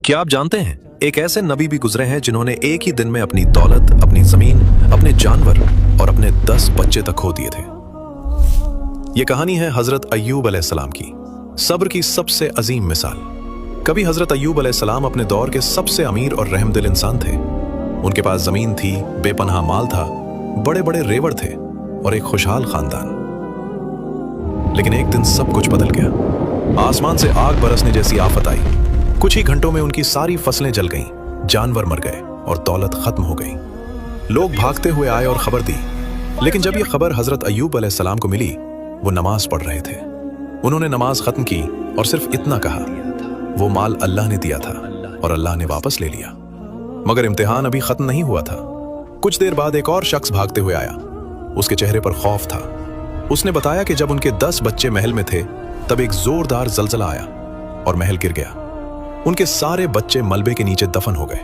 क्या आप जानते हैं एक ऐसे नबी भी गुजरे हैं जिन्होंने एक ही दिन में अपनी दौलत, अपनी जमीन, अपने जानवर और अपने 10 बच्चे तक खो दिए थे। ये कहानी है हजरत अय्यूब अलैहिस्सलाम की, सब्र की सबसे अजीम मिसाल। कभी हजरत अय्यूब अलैहिस्सलाम अपने दौर के सबसे अमीर और रहमदिल इंसान थे। उनके पास जमीन थी, बेपनाह माल था, बड़े बड़े रेवड़ थे और एक खुशहाल खानदान। लेकिन एक दिन सब कुछ बदल गया। आसमान से आग बरसने जैसी आफत आई। कुछ ही घंटों में उनकी सारी फसलें जल गईं, जानवर मर गए और दौलत खत्म हो गई। लोग भागते हुए आए और खबर दी, लेकिन जब यह खबर हजरत अय्यूब अलैहिस्सलाम को मिली, वो नमाज पढ़ रहे थे। उन्होंने नमाज खत्म की और सिर्फ इतना कहा, वो माल अल्लाह ने दिया था और अल्लाह ने वापस ले लिया। मगर इम्तिहान अभी खत्म नहीं हुआ था। कुछ देर बाद एक और शख्स भागते हुए आया। उसके चेहरे पर खौफ था। उसने बताया कि जब उनके 10 बच्चे महल में थे, तब एक जोरदार जलजला आया और महल गिर गया। उनके सारे बच्चे मलबे के नीचे दफन हो गए।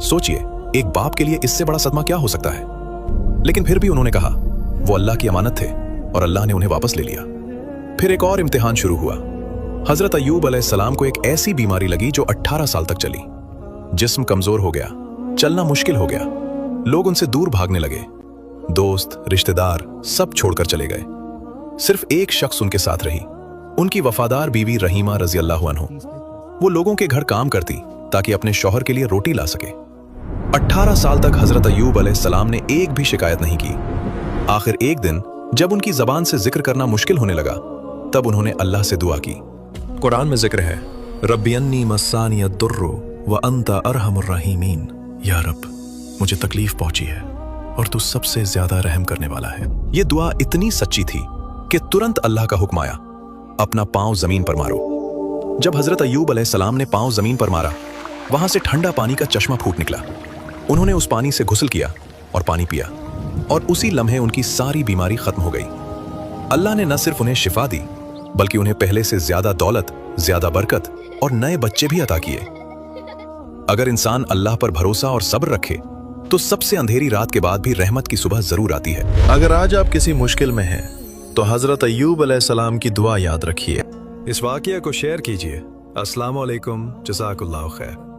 सोचिए, एक बाप के लिए इससे बड़ा सदमा क्या हो सकता है। लेकिन फिर भी उन्होंने कहा, वो अल्लाह की अमानत थे और अल्लाह ने उन्हें वापस ले लिया। फिर एक और इम्तिहान शुरू हुआ। हजरत अय्यूब अलैहिस्सलाम को एक ऐसी बीमारी लगी जो 18 साल तक चली। जिस्म कमजोर हो गया, चलना मुश्किल हो गया। लोग उनसे दूर भागने लगे। दोस्त, रिश्तेदार सब छोड़कर चले गए। सिर्फ एक शख्स उनके साथ रही, उनकी वफादार बीवी रहीमा रज़ियल्लाहु अन्हा। वो लोगों के घर काम करती ताकि अपने शौहर के लिए रोटी ला सके। 18 साल तक हजरत अय्यूब अलैहिस्सलाम ने एक भी शिकायत नहीं की। आखिर एक दिन जब उनकी जबान से जिक्र करना मुश्किल होने लगा, तब उन्होंने अल्लाह से दुआ की। कुरान में जिक्र है, रब्बी अन्नी मस्सानी अद्दुर्रु व अंता अरहमुर राहिमीन। या रब, मुझे तकलीफ पहुंची है और तू सबसे ज्यादा रहम करने वाला है। ये दुआ इतनी सच्ची थी कि तुरंत अल्लाह का हुक्म आया, अपना पांव जमीन पर मारो। जब हजरत अय्यूब अलैहिस्सलाम ने पांव जमीन पर मारा, वहां से ठंडा पानी का चश्मा फूट निकला। उन्होंने उस पानी से गुस्ल किया और पानी पिया, और उसी लम्हे उनकी सारी बीमारी खत्म हो गई। अल्लाह ने न सिर्फ उन्हें शिफा दी, बल्कि उन्हें पहले से ज्यादा दौलत, ज्यादा बरकत और नए बच्चे भी अता किए। अगर इंसान अल्लाह पर भरोसा और सब्र रखे, तो सबसे अंधेरी रात के बाद भी रहमत की सुबह जरूर आती है। अगर आज आप किसी मुश्किल में हैं, तो हजरत अय्यूब अलैहिस्सलाम की दुआ याद रखिए। इस वाक़या को शेयर कीजिए। अस्सलाम वालेकुम, जज़ाकल्लाहु खैर।